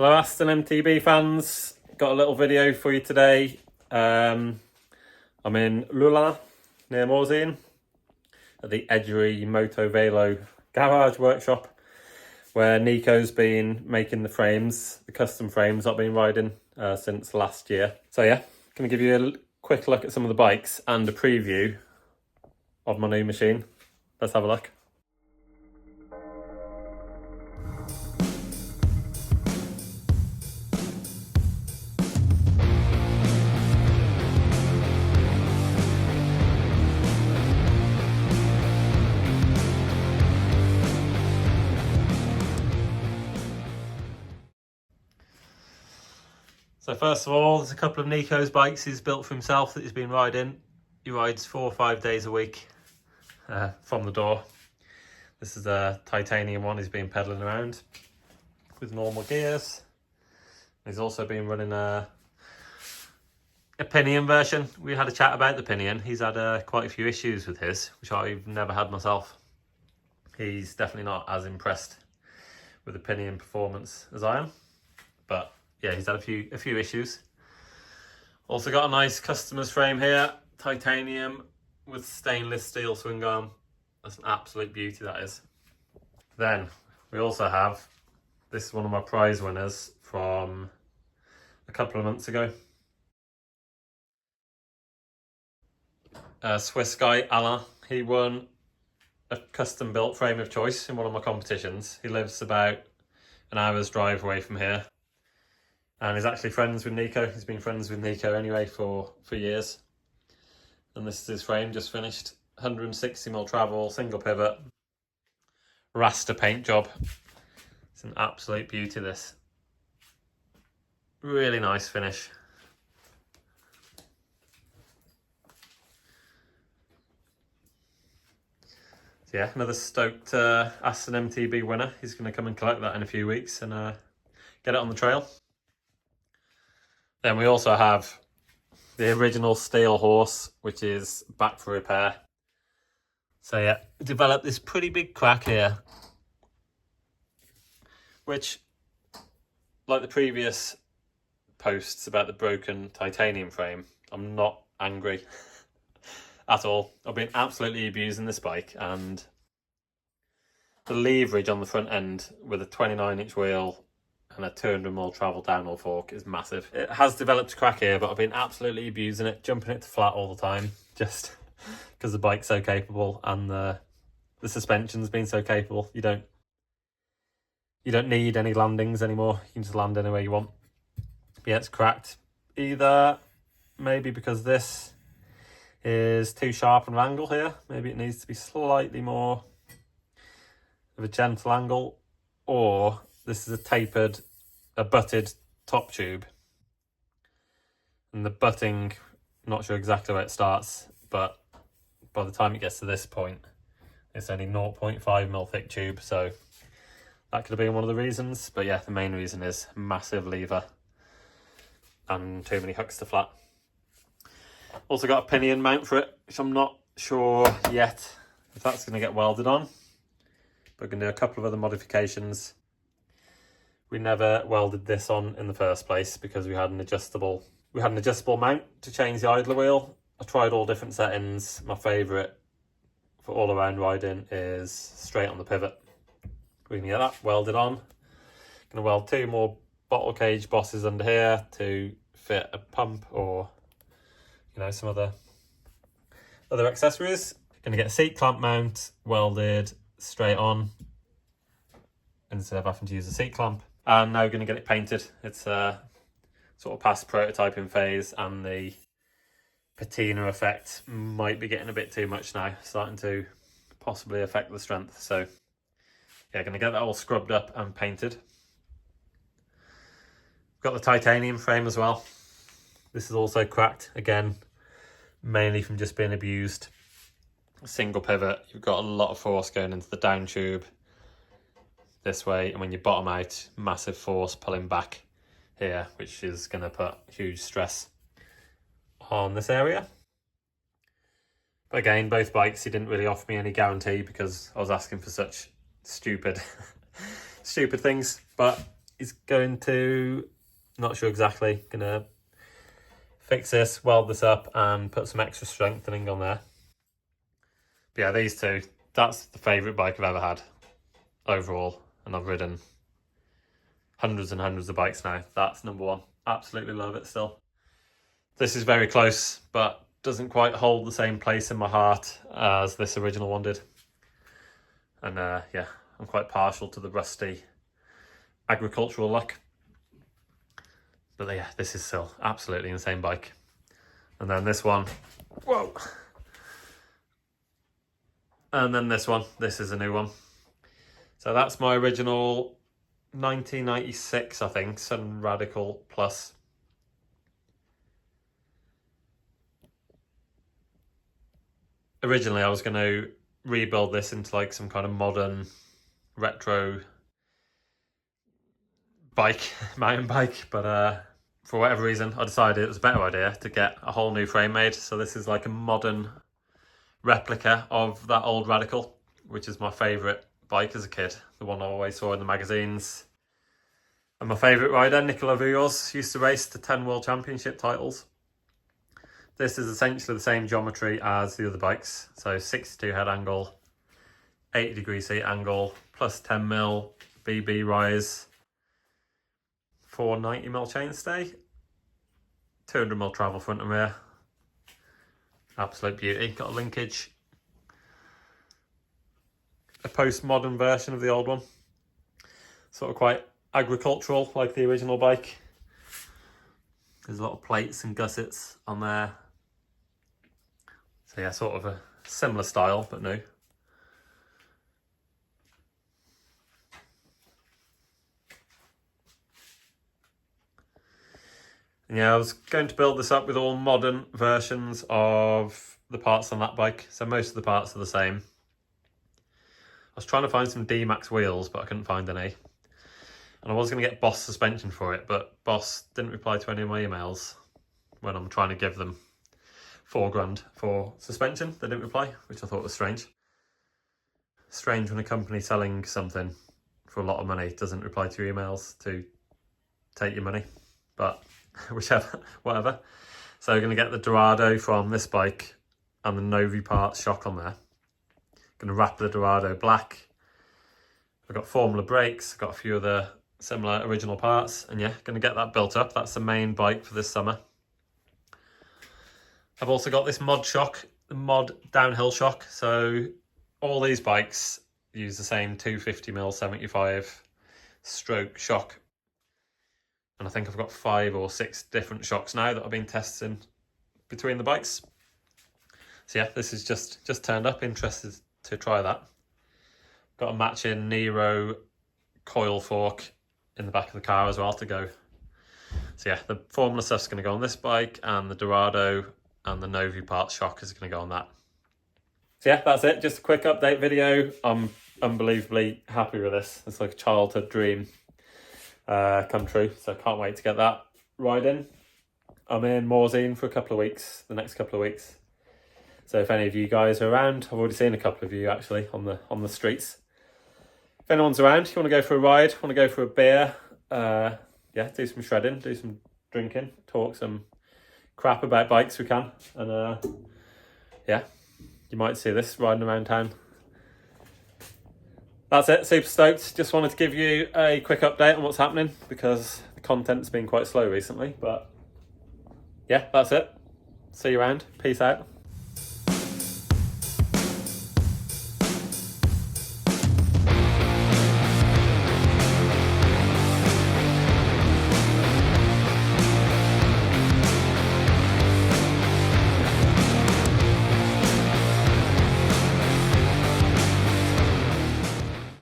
Hello AstonMTB fans, got a little video for you today. I'm in Lula near Morzine at the Edgery Moto Velo garage workshop where Nico's been making the frames, the custom frames I've been riding since last year. So yeah, going to give you a quick look at some of the bikes and a preview of my new machine. Let's have a look. So first of all, there's a couple of Nico's bikes he's built for himself that he's been riding. He rides 4 or 5 days a week from the door. This is a titanium one he's been pedaling around with normal gears. He's also been running a pinion version. We had a chat about the pinion. He's had quite a few issues with his, which I've never had myself. He's definitely not as impressed with the pinion performance as I am, but yeah, he's had a few issues. Also got a nice customer's frame here, titanium with stainless steel swing arm. That's an absolute beauty, that is. Then we also have, this is one of my prize winners from a couple of months ago. Swiss guy Alain, he won a custom built frame of choice in one of my competitions. He lives about an hour's drive away from here. And he's actually friends with Nico. He's been friends with Nico anyway for years. And this is his frame, just finished. 160mm travel, single pivot, raster paint job. It's an absolute beauty, this. Really nice finish. So yeah, another stoked AstonMTB winner. He's going to come and collect that in a few weeks and get it on the trail. Then we also have the original steel horse, which is back for repair. So yeah, developed this pretty big crack here, which, like the previous posts about the broken titanium frame, I'm not angry at all. I've been absolutely abusing this bike, and the leverage on the front end with a 29-inch wheel and a 200mm travel downhill fork is massive. It has developed a crack here, but I've been absolutely abusing it, jumping it to flat all the time, just because the bike's so capable and the suspension's been so capable. You don't need any landings anymore. You can just land anywhere you want. But yeah, it's cracked. Either maybe because this is too sharp an angle here, maybe it needs to be slightly more of a gentle angle, or this is a butted top tube, and the butting, I'm not sure exactly where it starts, but by the time it gets to this point, it's only 0.5mm thick tube, so that could have been one of the reasons. But yeah, the main reason is massive lever and too many hooks to flat. Also got a pinion mount for it, which I'm not sure yet if that's going to get welded on, but we're going to do a couple of other modifications. We never welded this on in the first place because we had an adjustable mount to change the idler wheel. I tried all different settings. My favourite for all around riding is straight on the pivot. We can get that welded on. Going to weld 2 more bottle cage bosses under here to fit a pump or, you know, some other accessories. Going to get a seat clamp mount welded straight on instead of having to use a seat clamp. And now we're going to get it painted. It's sort of past prototyping phase, and the patina effect might be getting a bit too much now, starting to possibly affect the strength. So yeah, going to get that all scrubbed up and painted. Got the titanium frame as well. This is also cracked, again, mainly from just being abused. Single pivot, you've got a lot of force going into the down tube this way, and when you bottom out, massive force pulling back here, which is going to put huge stress on this area. But again, both bikes, he didn't really offer me any guarantee because I was asking for such stupid things, but is going to, not sure exactly, gonna fix this, weld this up and put some extra strengthening on there. But yeah, these two, that's the favourite bike I've ever had overall, and I've ridden hundreds and hundreds of bikes now. That's number one. Absolutely love it still. This is very close, but doesn't quite hold the same place in my heart as this original one did. And yeah, I'm quite partial to the rusty agricultural look. But yeah, this is still absolutely insane bike. And then this one, whoa. And then this one, this is a new one. So that's my original 1996, I think, Sun Radical Plus. Originally, I was going to rebuild this into like some kind of modern retro bike, mountain bike, but for whatever reason, I decided it was a better idea to get a whole new frame made. So this is like a modern replica of that old Radical, which is my favourite bike as a kid, the one I always saw in the magazines. And my favourite rider, Nicola Vuyos, used to race to 10 World Championship titles. This is essentially the same geometry as the other bikes. So 62 head angle, 80-degree seat angle, plus 10mm BB rise, 490mm chainstay, 200mm travel front and rear. Absolute beauty. Got a linkage. A postmodern version of the old one. Sort of quite agricultural, like the original bike. There's a lot of plates and gussets on there. So yeah, sort of a similar style, but new. And yeah, I was going to build this up with all modern versions of the parts on that bike. So most of the parts are the same. I was trying to find some D-Max wheels, but I couldn't find any. And I was going to get Boss suspension for it, but Boss didn't reply to any of my emails when I'm trying to give them £4,000 for suspension. They didn't reply, which I thought was strange. Strange when a company selling something for a lot of money doesn't reply to your emails to take your money, but whichever, whatever. So we're going to get the Dorado from this bike and the Novi parts shock on there. Going to wrap the Dorado black. I've got Formula brakes, I've got a few other similar original parts, and yeah, going to get that built up. That's the main bike for this summer. I've also got this mod shock, the mod downhill shock. So all these bikes use the same 250mm 75 stroke shock. And I think I've got 5 or 6 different shocks now that I've been testing between the bikes. So yeah, this is just turned up, interested to try that. Got a matching Nero coil fork in the back of the car as well to go. So yeah, the Formula stuff's going to go on this bike, and the Dorado and the Novi parts shock is going to go on that. So yeah, that's it. Just a quick update video. I'm unbelievably happy with this. It's like a childhood dream come true. So I can't wait to get that riding. I'm in Morzine for a couple of weeks, the next couple of weeks. So if any of you guys are around, I've already seen a couple of you actually on the streets. If anyone's around, you want to go for a ride, want to go for a beer, yeah, do some shredding, do some drinking, talk some crap about bikes we can, and yeah, you might see this riding around town. That's it, super stoked. Just wanted to give you a quick update on what's happening because the content's been quite slow recently, but yeah, that's it. See you around. Peace out.